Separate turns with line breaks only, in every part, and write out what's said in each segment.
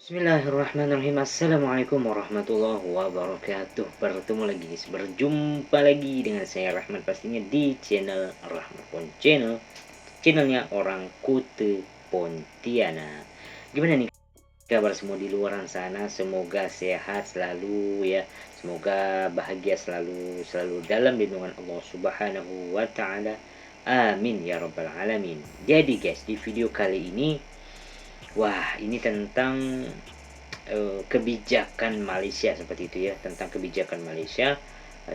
Bismillahirrahmanirrahim. Assalamualaikum warahmatullahi wabarakatuh. Bertemu lagi guys, berjumpa lagi dengan saya Rahmat pastinya di channel Rahmat Pon Channel, channelnya orang Kute Pontianak. Gimana nih kabar semua di luar sana? Semoga sehat selalu ya, semoga bahagia selalu dalam lindungan Allah Subhanahu wa taala. Amin ya rabbal alamin. Jadi guys, di video kali ini, wah, ini tentang kebijakan Malaysia seperti itu ya, tentang kebijakan Malaysia,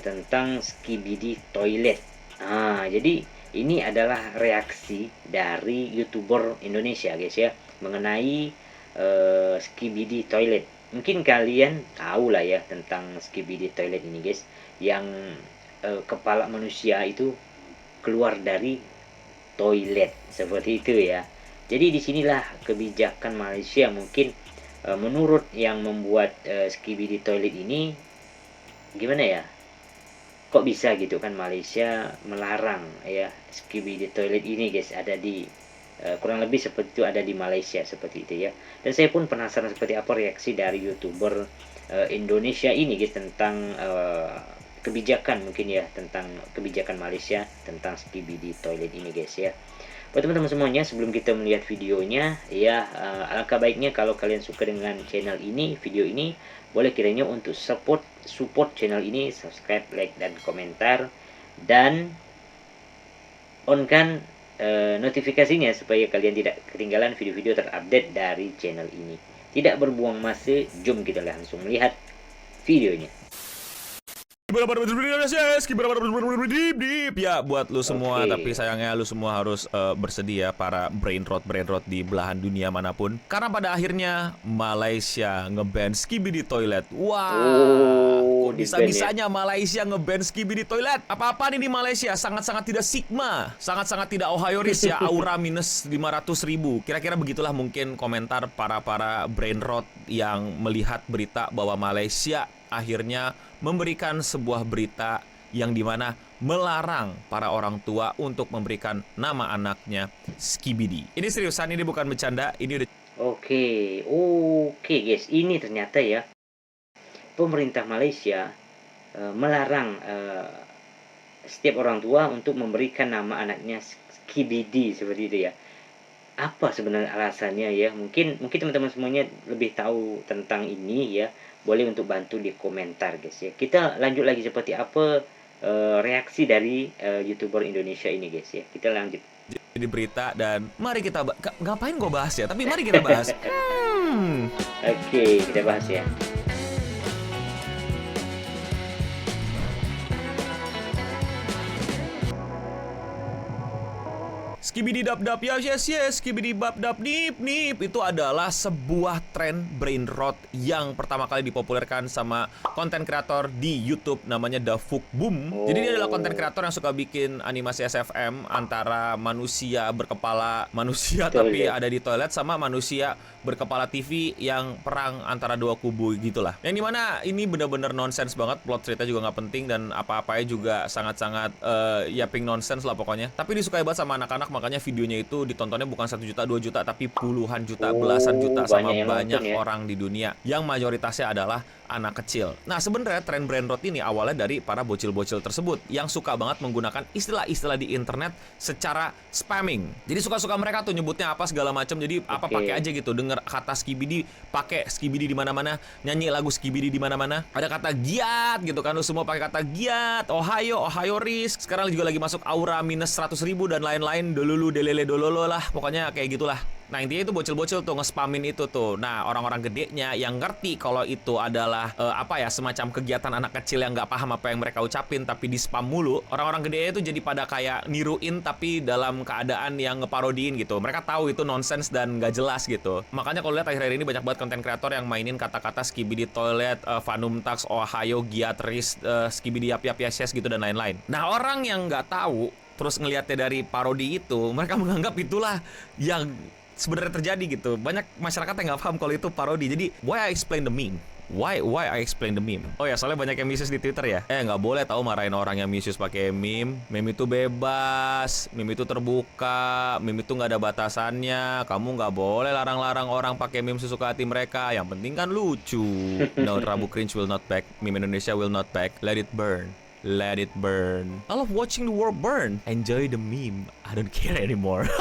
tentang skibidi toilet. Jadi ini adalah reaksi dari YouTuber Indonesia guys ya, mengenai skibidi toilet. Mungkin kalian tahu lah ya tentang skibidi toilet ini guys, yang kepala manusia itu keluar dari toilet seperti itu ya. Jadi disinilah kebijakan Malaysia mungkin menurut yang membuat skibidi toilet ini, gimana ya? Kok bisa gitu kan Malaysia melarang ya skibidi toilet ini guys, ada di kurang lebih seperti itu, ada di Malaysia seperti itu ya. Dan saya pun penasaran seperti apa reaksi dari YouTuber Indonesia ini guys tentang kebijakan, mungkin ya, tentang kebijakan Malaysia tentang skibidi toilet ini guys ya. Buat teman-teman semuanya, sebelum kita melihat videonya ya, alangkah baiknya kalau kalian suka dengan channel ini, video ini, boleh kiranya untuk support channel ini, subscribe, like, dan komentar, dan on kan notifikasinya supaya kalian tidak ketinggalan video-video terupdate dari channel ini. Tidak berbuang masa, jom kita langsung melihat videonya.
Ya buat lu semua,
Oke.
tapi sayangnya lu semua harus bersedia para brain rot di belahan dunia manapun, karena pada akhirnya Malaysia ngeban skibidi toilet. Wah, kok bisa-bisanya Malaysia ngeban skibidi toilet? Apa-apa nih di Malaysia sangat-sangat tidak sigma, sangat-sangat tidak ohioris ya, aura minus 500.000. Kira-kira begitulah mungkin komentar para brain rot yang melihat berita bahwa Malaysia akhirnya memberikan sebuah berita yang dimana melarang para orang tua untuk memberikan nama anaknya skibidi. Ini seriusan, ini bukan bercanda, ini udah...
Oke guys, ini ternyata ya pemerintah Malaysia melarang setiap orang tua untuk memberikan nama anaknya skibidi seperti itu ya. Apa sebenarnya alasannya ya? Mungkin teman-teman semuanya lebih tahu tentang ini ya. Boleh untuk bantu di komentar guys ya. Kita lanjut lagi seperti apa reaksi dari YouTuber Indonesia ini guys ya. Kita lanjut.
Jadi berita, dan mari kita ngapain gue bahas ya, tapi mari kita bahas.
Oke, kita bahas ya.
Skibidi dap dap yes, skibidi bap dap nip nip, itu adalah sebuah tren brain rot yang pertama kali dipopulerkan sama konten kreator di YouTube namanya Dafuk Boom. Jadi dia adalah konten kreator yang suka bikin animasi SFM antara manusia berkepala manusia tapi ada di toilet, sama manusia berkepala TV yang perang antara dua kubu gitulah. Yang dimana ini bener-bener nonsens banget, plot cerita juga nggak penting, dan apa-apanya juga sangat-sangat yaping nonsens lah pokoknya. Tapi disukai banget sama anak-anak, makanya videonya itu ditontonnya bukan 1 juta 2 juta tapi puluhan juta, belasan juta, sama banyak
ya
orang di dunia yang mayoritasnya adalah anak kecil. Nah sebenarnya tren brain rot ini awalnya dari para bocil-bocil tersebut yang suka banget menggunakan istilah-istilah di internet secara spamming. Jadi suka-suka mereka tuh nyebutnya apa segala macam. Jadi apa pakai aja gitu. Dengar kata skibidi, pakai skibidi di mana-mana. Nyanyi lagu skibidi di mana-mana. Ada kata giat gitu kan, lu semua pakai kata giat. Ohio risk. Sekarang juga lagi masuk aura minus 100.000 dan lain-lain. Dolulu delele dololo lah. Pokoknya kayak gitulah. Nah intinya itu bocil-bocil tuh nge-spamin itu tuh. Nah orang-orang gedenya yang ngerti kalau itu adalah semacam kegiatan anak kecil yang nggak paham apa yang mereka ucapin tapi di spam mulu. Orang-orang gedenya itu jadi pada kayak niruin tapi dalam keadaan yang ngeparodiin gitu. Mereka tahu itu nonsens dan nggak jelas gitu. Makanya kalau lihat akhir-akhir ini banyak banget konten kreator yang mainin kata-kata skibidi toilet, Vanum Tax, Ohio, Giatris, skibidi yap yes gitu dan lain-lain. Nah orang yang nggak tahu terus ngelihatnya dari parodi itu, mereka menganggap itulah yang sebenarnya terjadi gitu. Banyak masyarakat yang nggak paham kalau itu parodi. Jadi why I explain the meme? Why I explain the meme? Oh ya, soalnya banyak yang misuse di Twitter ya. Nggak boleh tahu marahin orang yang misuse pakai meme. Meme itu bebas, meme itu terbuka, meme itu nggak ada batasannya. Kamu nggak boleh larang-larang orang pakai meme sesuka hati mereka. Yang penting kan lucu. No, Rabu cringe will not back. Meme Indonesia will not back. Let it burn. Let it burn. I love watching the world burn. Enjoy the meme. I don't care anymore.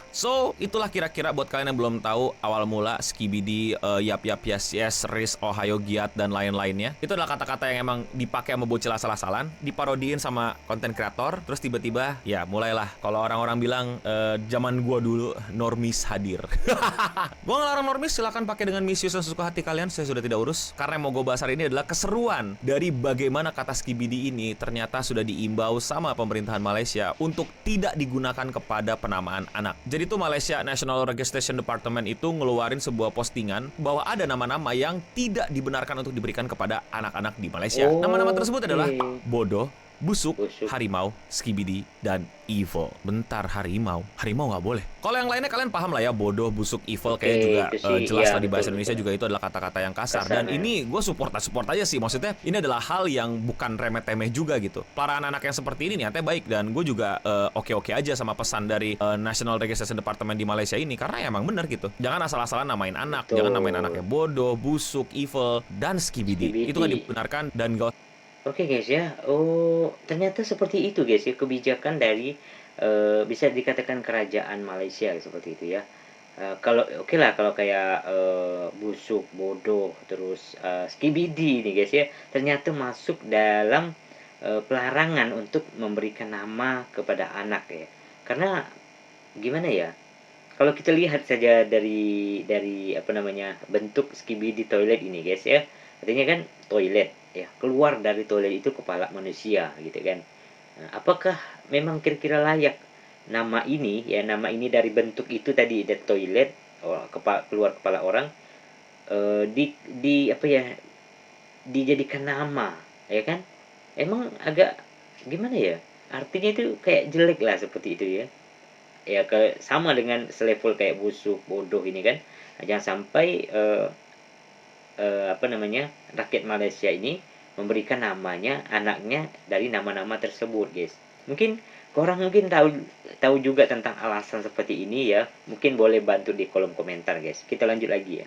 So, itulah kira-kira buat kalian yang belum tahu awal mula Skibidi, Yap Yap Yes Yes, Riz, Ohio Giat, dan lain-lainnya. Itu adalah kata-kata yang emang dipakai sama bocil asal-asalan, diparodiin sama konten kreator, terus tiba-tiba, ya mulailah. Kalau orang-orang bilang, zaman gua dulu, normis hadir. Gua ngelarang normis, silahkan pakai dengan misuse yang sesuka hati kalian, saya sudah tidak urus. Karena yang mau gue bahas hari ini adalah keseruan dari bagaimana kata Skibidi ini ternyata sudah diimbau sama pemerintahan Malaysia untuk tidak digunakan kepada penamaan anak. Jadi itu Malaysia National Registration Department itu ngeluarin sebuah postingan bahwa ada nama-nama yang tidak dibenarkan untuk diberikan kepada anak-anak di Malaysia. Nama-nama tersebut adalah bodoh, busuk, harimau, skibidi, dan evil. Bentar, harimau nggak boleh. Kalau yang lainnya kalian paham lah ya, bodoh, busuk, evil, kayak juga jelas lah di bahasa Indonesia juga itu adalah kata-kata yang kasar. Dan ini gue support aja sih. Maksudnya ini adalah hal yang bukan remeh-temeh juga gitu. Para anak-anak yang seperti ini niatnya baik, dan gue juga oke-oke aja sama pesan dari National Registration Department di Malaysia ini, karena emang bener gitu. Jangan asal-asalan namain anak, jangan namain anaknya bodoh, busuk, evil, dan skibidi. Itu nggak dibenarkan dan gak.
Oke guys ya, ternyata seperti itu guys ya kebijakan dari bisa dikatakan kerajaan Malaysia seperti itu ya. Kalau oke lah kalau kayak busuk, bodoh, terus skibidi nih guys ya, ternyata masuk dalam pelarangan untuk memberikan nama kepada anak ya. Karena gimana ya? Kalau kita lihat saja dari apa namanya bentuk skibidi toilet ini guys ya, artinya kan toilet ya, keluar dari toilet itu kepala manusia gitu kan. Nah, apakah memang kira-kira layak nama ini ya, nama ini dari bentuk itu tadi, dari toilet keluar kepala orang, di apa ya, dijadikan nama ya kan? Emang agak gimana ya, artinya itu kayak jelek lah seperti itu ya. Ya sama dengan selevel kayak busuk, bodoh ini kan. Jangan sampai apa namanya, rakyat Malaysia ini memberikan namanya anaknya dari nama-nama tersebut guys. Mungkin korang mungkin tahu juga tentang alasan seperti ini ya, mungkin boleh bantu di kolom komentar guys. Kita lanjut lagi ya.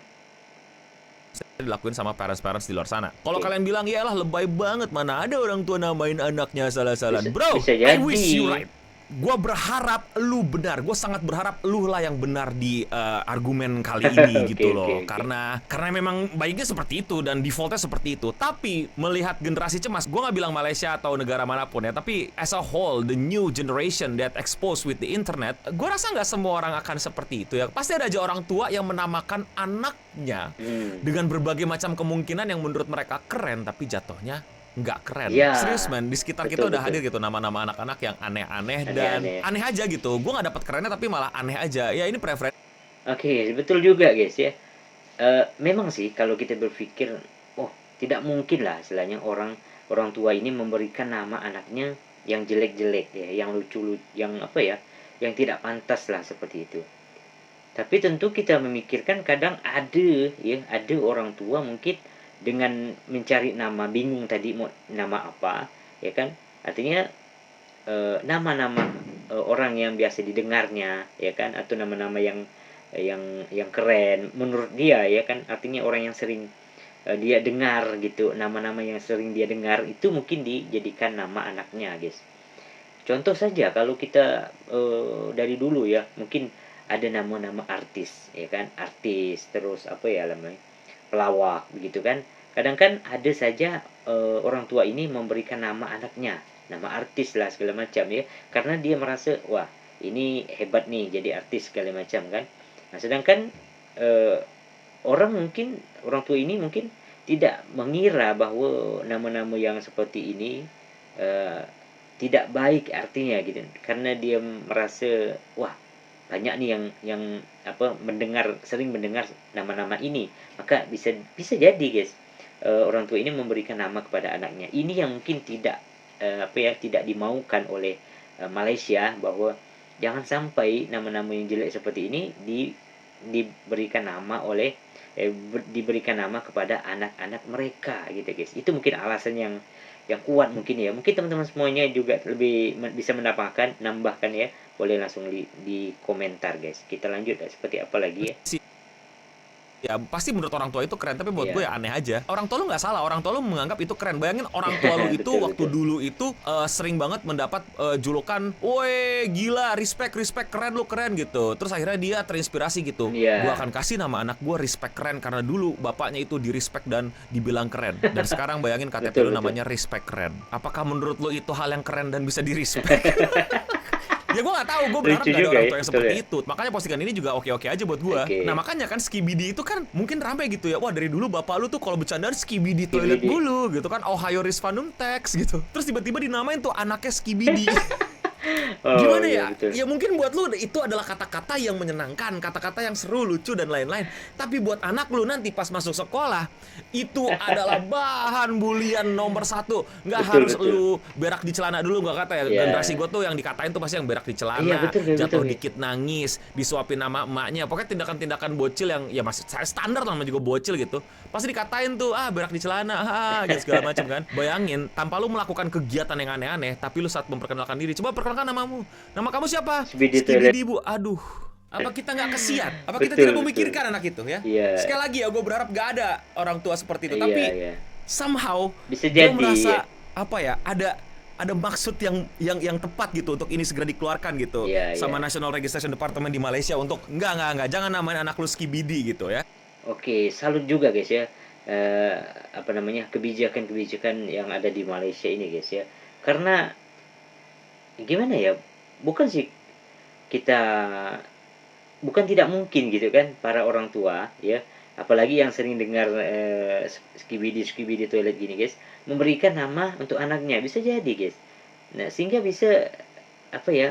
Dilakuin sama parents-parents di luar sana. Kalau kalian bilang, yalah lebay banget, mana ada orang tua namain anaknya salah-salah. Bro,
bisa
I
jadi.
wish you right. Gue berharap lu benar. Gue sangat berharap lu lah yang benar di argumen kali ini gitu loh. Karena memang baiknya seperti itu dan defaultnya seperti itu. Tapi melihat generasi cemas, gue nggak bilang Malaysia atau negara manapun ya, tapi as a whole, the new generation that exposed with the internet, gue rasa nggak semua orang akan seperti itu ya. Pasti ada aja orang tua yang menamakan anaknya dengan berbagai macam kemungkinan yang menurut mereka keren, tapi jatuhnya nggak keren.
Ya,
serius men, di sekitar kita udah hadir gitu nama-nama anak-anak yang aneh-aneh dan aneh aja gitu. Gue nggak dapat kerennya tapi malah aneh aja. Ya ini preferensi.
Oke, betul juga guys ya. Memang sih kalau kita berpikir, oh tidak mungkin lah istilahnya orang tua ini memberikan nama anaknya yang jelek-jelek ya, yang lucu, yang apa ya, yang tidak pantas lah seperti itu. Tapi tentu kita memikirkan kadang ada orang tua mungkin dengan mencari nama, bingung tadi mau nama apa ya kan, artinya nama-nama orang yang biasa didengarnya ya kan, atau nama-nama yang keren menurut dia ya kan, artinya orang yang sering dia dengar gitu, nama-nama yang sering dia dengar itu mungkin dijadikan nama anaknya guys. Contoh saja kalau kita dari dulu ya, mungkin ada nama-nama artis ya kan, artis, terus apa ya namanya, pelawak begitu kan. Kadang kan ada saja orang tua ini memberikan nama anaknya, nama artis lah segala macam ya, karena dia merasa wah ini hebat nih jadi artis segala macam kan. Nah sedangkan orang tua ini mungkin tidak mengira bahwa nama-nama yang seperti ini tidak baik artinya gitu, karena dia merasa wah banyak nih yang apa sering mendengar nama-nama ini, maka bisa jadi guys orang tua ini memberikan nama kepada anaknya. Ini yang mungkin tidak tidak dimaukan oleh Malaysia, bahwa jangan sampai nama-nama yang jelek seperti ini diberikan nama oleh diberikan nama kepada anak-anak mereka gitu guys. Itu mungkin alasan yang kuat mungkin ya. Mungkin teman-teman semuanya juga lebih bisa nambahkan ya. Boleh langsung di komentar guys. Kita lanjut ya, seperti apa lagi ya.
Ya pasti menurut orang tua itu keren, tapi buat
Iya.
gue ya aneh aja. Orang tua lu nggak salah, orang tua lu menganggap itu keren. Bayangin orang tua lu itu
Betul,
waktu
betul.
dulu itu sering banget mendapat julukan, woi gila, respect, keren lu, keren gitu. Terus akhirnya dia terinspirasi gitu.
Iya.
Gue akan kasih nama anak gue respect keren karena dulu bapaknya itu di respect dan dibilang keren. Dan sekarang bayangin KTP
Betul,
lu
betul.
namanya respect keren. Apakah menurut lu itu hal yang keren dan bisa di respect? Ya gue gak tahu, gue berharap
Lucu
gak ada
juga
orang
ya,
tua yang
betul
seperti
ya.
itu. Makanya postingan ini juga oke-oke aja buat gue.
Oke.
Nah makanya kan Skibidi itu kan mungkin rame gitu ya. Wah dari dulu bapak lu tuh kalau bercandaan Skibidi toilet
Skibidi.
mulu gitu kan. Ohio Risvanum Tex gitu. Terus tiba-tiba dinamain tuh anaknya Skibidi.
Oh
Gimana
iya
ya?
betul.
Ya mungkin buat lu itu adalah kata-kata yang menyenangkan, kata-kata yang seru, lucu dan lain-lain. Tapi buat anak lu nanti pas masuk sekolah, itu adalah bahan bulian nomor satu. Nggak
Betul,
harus
betul.
lu berak di celana dulu, nggak kata ya.
Iya.
Generasi gue tuh yang dikatain tuh pasti yang berak di
Iya
celana,
betul betul
jatuh
betul.
dikit nangis, disuapin nama emaknya. Pokoknya tindakan-tindakan bocil yang ya masih standar lah, namanya juga bocil gitu. Pasti dikatain tuh, berak di celana, gitu segala macam kan. Bayangin, tanpa lu melakukan kegiatan yang aneh-aneh, tapi lu saat memperkenalkan diri, coba perkenalkan namamu. Nama kamu siapa?
Skibidi toilet.
Skibidi, Bu. Aduh. Apa kita nggak kesian? Apa kita
Betul,
tidak
betul.
memikirkan anak itu ya?
Iya.
Sekali lagi ya, gue berharap gak ada orang tua seperti itu.
Iya,
Tapi
iya.
somehow
Bisa
dia
jadi,
merasa
ya.
apa ya? Ada maksud yang tepat gitu untuk ini segera dikeluarkan gitu
Iya,
sama
iya.
National Registration Department di Malaysia untuk enggak jangan namain anak lu Skibidi gitu ya.
Oke, salut juga guys ya. Apa namanya, kebijakan-kebijakan yang ada di Malaysia ini guys ya. Karena gimana ya? Bukan sih kita bukan tidak mungkin gitu kan para orang tua ya, apalagi yang sering dengar skibidi toilet gini guys, memberikan nama untuk anaknya, bisa jadi guys. Nah sehingga bisa apa ya,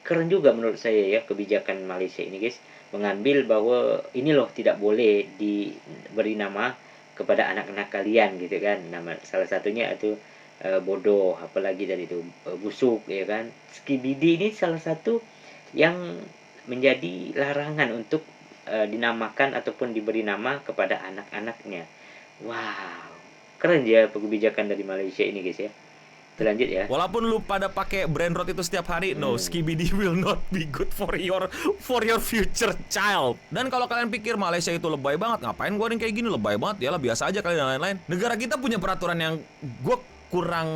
keren juga menurut saya ya kebijakan Malaysia ini guys, mengambil bahwa ini loh tidak boleh diberi nama kepada anak-anak kalian gitu kan. Nama salah satunya itu bodoh, apalagi dari itu busuk ya kan. Skibidi ini salah satu yang menjadi larangan untuk dinamakan ataupun diberi nama kepada anak-anaknya. Wow, keren ya kebijakan dari Malaysia ini guys ya. Lanjut ya.
Walaupun lu pada pakai brand road itu setiap hari, no, Skibidi will not be good for your future child. Dan kalau kalian pikir Malaysia itu lebay banget, ngapain gua kayak gini, lebay banget, ya lah biasa aja kali dan lain-lain. Negara kita punya peraturan yang gua kurang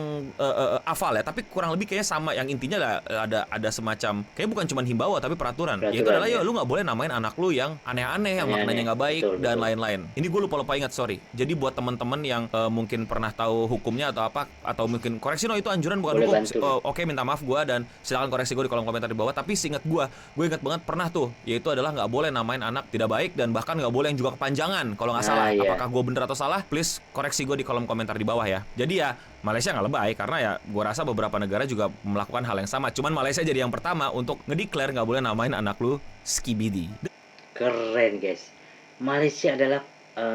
hafal ya, tapi kurang lebih kayaknya sama, yang intinya ada semacam kayak bukan cuma himbauan tapi peraturan. Yaitu adalah ya lu nggak boleh namain anak lu yang aneh-aneh, yang maknanya nggak baik,
betul,
dan
betul.
lain-lain. Ini gue lupa ingat, sorry. Jadi buat teman-teman yang mungkin pernah tahu hukumnya atau apa, atau mungkin koreksi, no itu anjuran bukan
Boleh
hukum.
bantu.
Oke, minta maaf gue, dan silakan koreksi gue di kolom komentar di bawah. Tapi seingat gue ingat banget pernah tuh, yaitu adalah nggak boleh namain anak tidak baik, dan bahkan nggak boleh yang juga kepanjangan kalau nggak salah.
Iya.
Apakah gue bener atau salah? Please koreksi gue di kolom komentar di bawah ya. Jadi ya Malaysia nggak lebay, karena ya gue rasa beberapa negara juga melakukan hal yang sama. Cuman Malaysia jadi yang pertama untuk ngedeclare nggak boleh namain anak lu Skibidi.
Keren guys. Malaysia adalah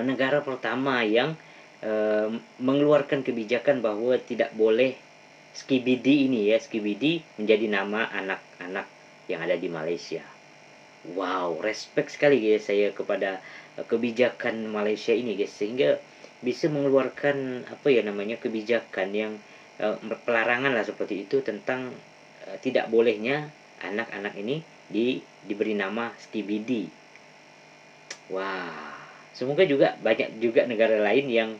negara pertama yang mengeluarkan kebijakan bahwa tidak boleh Skibidi ini ya, Skibidi menjadi nama anak-anak yang ada di Malaysia. Wow, respect sekali guys saya kepada kebijakan Malaysia ini guys, sehingga bisa mengeluarkan apa ya namanya, kebijakan yang pelarangan lah seperti itu tentang tidak bolehnya anak-anak ini diberi nama Skibidi. Wah, semoga juga banyak juga negara lain yang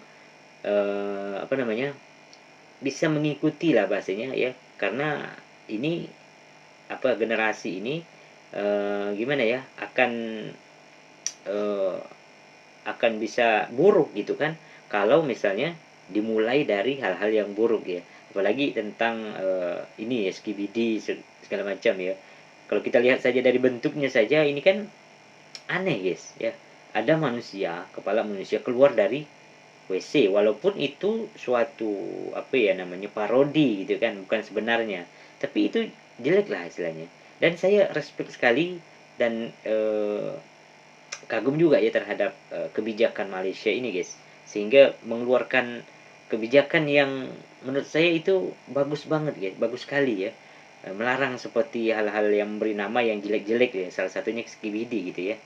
apa namanya, bisa mengikuti lah bahasanya ya, karena ini apa, generasi ini gimana ya, akan bisa buruk gitu kan kalau misalnya dimulai dari hal-hal yang buruk ya, apalagi tentang ini ya, Skibidi segala macam ya. Kalau kita lihat saja dari bentuknya saja ini kan aneh guys ya, ada manusia, kepala manusia keluar dari WC, walaupun itu suatu apa ya namanya, parodi gitu kan, bukan sebenarnya, tapi itu jelek lah istilahnya. Dan saya respect sekali dan kagum juga ya terhadap kebijakan Malaysia ini guys, sehingga mengeluarkan kebijakan yang menurut saya itu bagus banget guys, bagus sekali ya. Melarang seperti hal-hal yang memberi nama yang jelek-jelek ya, salah satunya Skibidi gitu ya.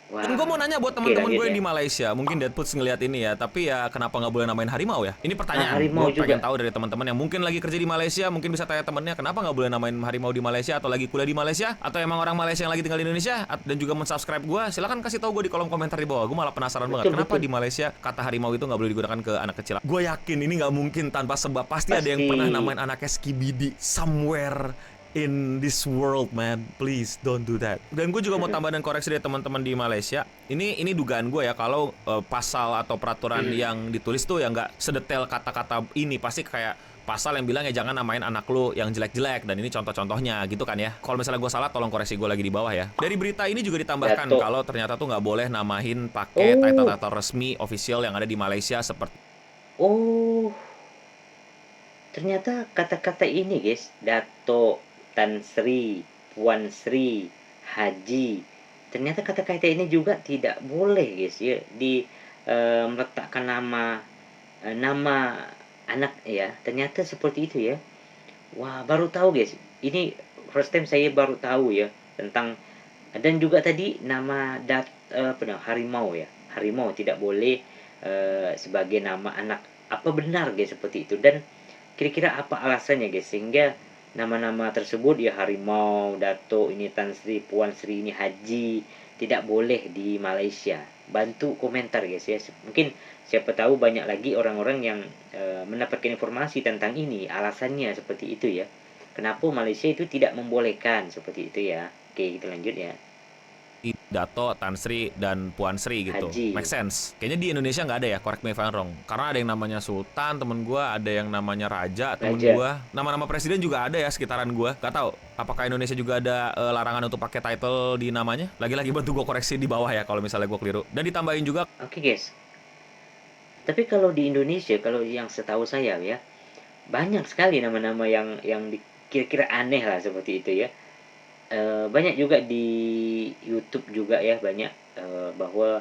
Dan gue mau nanya buat
oke
teman-teman
lah
gue
guys
yang
ya.
di Malaysia, mungkin Deadputs ngeliat ini ya, tapi ya kenapa nggak boleh namain harimau ya? Ini pertanyaan,
Harimau
gue pengen
juga.
tahu dari teman-teman yang mungkin lagi kerja di Malaysia, mungkin bisa tanya temennya kenapa nggak boleh namain harimau di Malaysia atau lagi kuliah di Malaysia atau emang orang Malaysia yang lagi tinggal di Indonesia dan juga mensubscribe gue, silakan kasih tahu gue di kolom komentar di bawah. Gue malah penasaran banget
Betul
kenapa
betul.
di Malaysia kata harimau itu nggak boleh digunakan ke anak kecil. Gue yakin ini nggak mungkin tanpa sebab, pasti ada yang
Pasti.
pernah namain anaknya Skibidi somewhere in this world, man. Please don't do that. Dan gue juga mau tambah dan koreksi dari teman-teman di Malaysia. Ini dugaan gue ya, kalau pasal atau peraturan yang ditulis tuh ya nggak sedetail kata-kata ini, pasti kayak pasal yang bilang ya jangan namain anak lu yang jelek-jelek, dan ini contoh-contohnya gitu kan ya. Kalau misalnya gue salah tolong koreksi gue lagi di bawah ya. Dari berita ini juga ditambahkan
Dato'.
kalau ternyata tuh nggak boleh namain pakai
Oh.
title-title resmi official yang ada di Malaysia seperti
Oh, ternyata kata-kata ini guys, Dato, Tan Sri, Puan Sri, Haji. Ternyata kata-kata ini juga tidak boleh guys ya meletakkan nama anak ya. Ternyata seperti itu ya. Wah, baru tahu guys. Ini first time saya baru tahu ya tentang, dan juga tadi nama harimau ya. Harimau tidak boleh sebagai nama anak. Apa benar guys seperti itu? Dan kira-kira apa alasannya guys sehingga nama-nama tersebut ya harimau, Dato, ini Tan Sri, Puan Sri, ini Haji tidak boleh di Malaysia? Bantu komentar guys ya. Mungkin siapa tahu banyak lagi orang-orang yang mendapatkan informasi tentang ini, alasannya seperti itu ya. Kenapa Malaysia itu tidak membolehkan seperti itu ya. Oke, kita lanjut ya.
Dato, Tan Sri, dan Puan Sri gitu.
Haji.
Make sense. Kayaknya di Indonesia nggak ada ya, correct me if I'm wrong. Karena ada yang namanya Sultan, temen gue, ada yang namanya Raja, temen
Raja.
gue. Nama-nama presiden juga ada ya sekitaran gue. Gak tahu apakah Indonesia juga ada larangan untuk pakai title di namanya. Lagi-lagi bantu gue koreksi di bawah ya kalau misalnya gue keliru. Dan ditambahin juga
Oke guys. Tapi kalau di Indonesia, kalau yang setahu saya ya, banyak sekali nama-nama yang kira-kira aneh lah seperti itu ya. Banyak juga di YouTube juga ya, banyak bahwa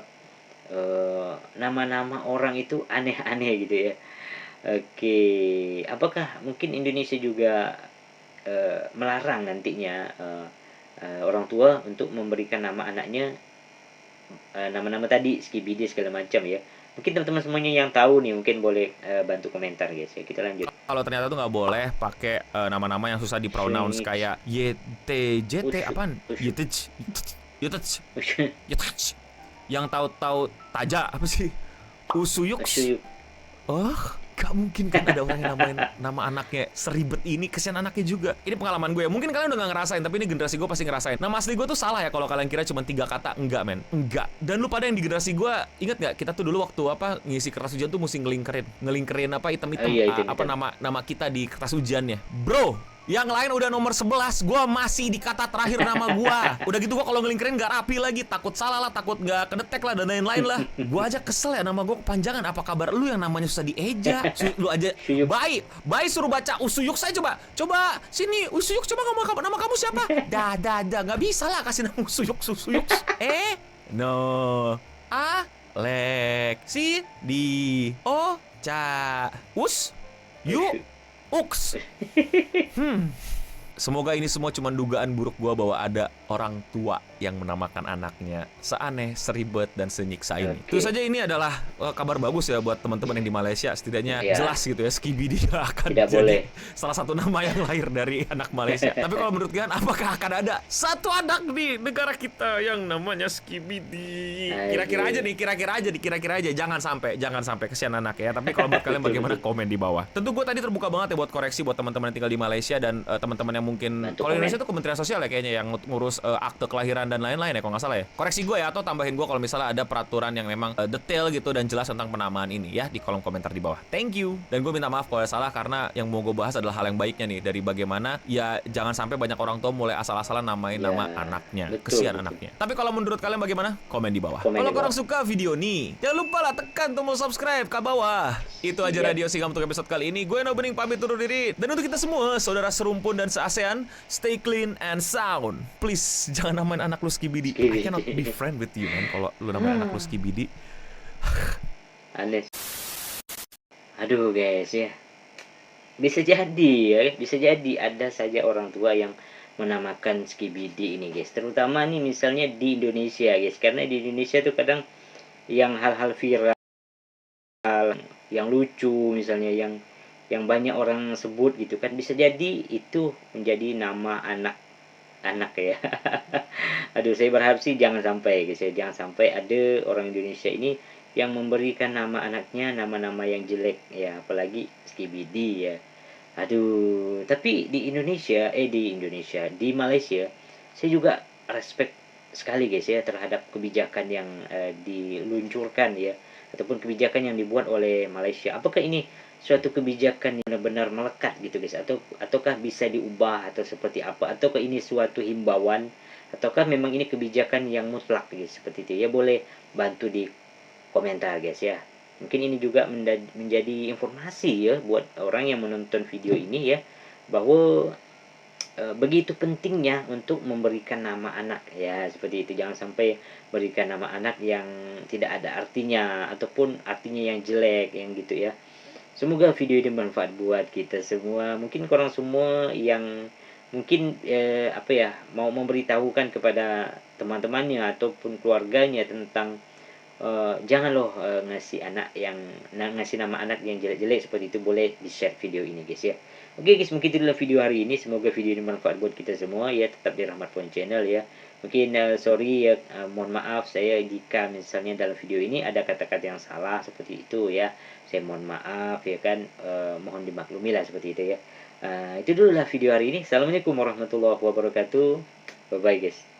nama-nama orang itu aneh-aneh gitu ya. Oke, apakah mungkin Indonesia juga melarang nantinya orang tua untuk memberikan nama anaknya nama-nama tadi Skibidi segala macam ya? Mungkin teman-teman semuanya yang tahu nih mungkin boleh bantu komentar guys ya. Kita lanjut.
kalau ternyata tuh nggak boleh pakai nama-nama yang susah dipronounce
Phoenix.
kayak YTJT
Ush,
apaan?
ush.
Yetej. Yang tahu-tahu Taja apa sih? Usuyuk.
Asyuyuk.
Oh, gak mungkin kan ada orang yang namain nama anaknya seribet ini, kesian anaknya juga. Ini pengalaman gue ya, mungkin kalian udah gak ngerasain, tapi ini generasi gue pasti ngerasain. Nama asli gue tuh salah ya kalau kalian kira cuma 3 kata. Enggak men, enggak. Dan lu pada yang di generasi gue, inget gak kita tuh dulu waktu apa ngisi kertas ujian tuh mesti ngelingkerin apa hitam-hitam,
Oh iya,
apa
hitam-hitam.
nama kita di kertas ujiannya. Bro, yang lain udah nomor 11, gue masih di kata terakhir nama gue. Udah gitu gue kalau ngelingkerin gak rapi lagi, takut salah lah, takut gak kedetek lah, dan lain-lain lah. Gue aja kesel ya nama gue kepanjangan. Apa kabar lu yang namanya susah dieja? Lu aja
Suyuk.
Baik suruh baca Usuyuk saya coba sini Usuyuk, coba ngomong nama kamu siapa? Dah nggak bisa lah kasih nama Usuyuk. No Alek si di Us yuk Uks. Semoga ini semua cuma dugaan buruk gua bahwa ada orang tua yang menamakan anaknya seaneh, seribet, dan senyiksa ini.
Oke.
Tentu saja ini adalah kabar bagus ya buat teman-teman yang di Malaysia. Setidaknya
Iya.
jelas gitu ya, Skibidi akan
Tidak
jadi
boleh.
salah satu nama yang lahir dari anak Malaysia. Tapi kalau menurut kalian, apakah akan ada satu anak di negara kita yang namanya Skibidi? Kira-kira aja. Jangan sampai kesian anak ya. Tapi kalau menurut kalian bagaimana? Komen di bawah. Tentu gue tadi terbuka banget ya buat koreksi buat teman-teman yang tinggal di Malaysia dan teman-teman yang mungkin
Bantu
kalau
komen.
Indonesia itu Kementerian Sosial ya kayaknya yang ngurus akte kelahiran dan lain-lain ya kalau nggak salah ya. Koreksi gue ya, atau tambahin gue kalau misalnya ada peraturan yang memang detail gitu dan jelas tentang penamaan ini ya di kolom komentar di bawah. Thank you. Dan gue minta maaf kalau ada salah karena yang mau gue bahas adalah hal yang baiknya nih dari bagaimana ya jangan sampai banyak orang tua mulai asal-asalan namain
Ya,
nama anaknya.
betul,
Kesian
betul.
anaknya. Tapi kalau menurut kalian bagaimana? Komen di bawah.
Komen
Kalau
di bawah.
korang suka video nih, jangan lupa lah tekan tombol subscribe ke bawah. Itu aja
Siap.
Radio Sigam untuk episode kali ini. Gue No Bening pamit undur diri. Dan untuk kita semua, saudara serumpun dan se-ASEAN, stay clean and sound. Please, jangan namain anak lu Skibidi. I cannot be friend with you, man. Kalau lu namain anak lu Skibidi.
Aneh. Aduh guys ya. Bisa jadi ya, bisa jadi ada saja orang tua yang menamakan skibidi ini guys, terutama nih misalnya di Indonesia guys, karena di Indonesia tuh kadang yang hal-hal viral, yang lucu misalnya, yang banyak orang sebut gitu kan, bisa jadi itu menjadi nama anak ya. Aduh, saya berharap sih jangan sampai guys ya, jangan sampai ada orang Indonesia ini yang memberikan nama anaknya nama-nama yang jelek ya, apalagi skibidi ya. Aduh, tapi di Indonesia, di Malaysia, saya juga respect sekali guys ya terhadap kebijakan yang diluncurkan ya, ataupun kebijakan yang dibuat oleh Malaysia. Apakah ini suatu kebijakan yang benar-benar melekat gitu guys, ataukah bisa diubah atau seperti apa? Ataukah ini suatu himbauan, ataukah memang ini kebijakan yang mutlak guys seperti itu? Ya boleh bantu di komentar guys ya. Mungkin ini juga menjadi informasi ya buat orang yang menonton video ini ya, bahwa begitu pentingnya untuk memberikan nama anak ya, seperti itu. Jangan sampai berikan nama anak yang tidak ada artinya ataupun artinya yang jelek yang gitu ya. Semoga video ini bermanfaat buat kita semua. Mungkin korang semua yang mungkin apa ya, mau memberitahukan kepada teman-temannya ataupun keluarganya tentang jangan loh ngasih nama anak yang jelek-jelek seperti itu, boleh di share video ini guys ya. Oke guys, mungkin itu adalah video hari ini, semoga video ini bermanfaat buat kita semua ya. Tetap di Rahmat Phone Channel ya. Mungkin sorry ya, mohon maaf saya jika misalnya dalam video ini ada kata-kata yang salah seperti itu ya, saya mohon maaf ya kan. Mohon dimaklumi lah seperti itu ya. Itu dulu lah video hari ini. Assalamualaikum warahmatullahi wabarakatuh. Bye bye guys.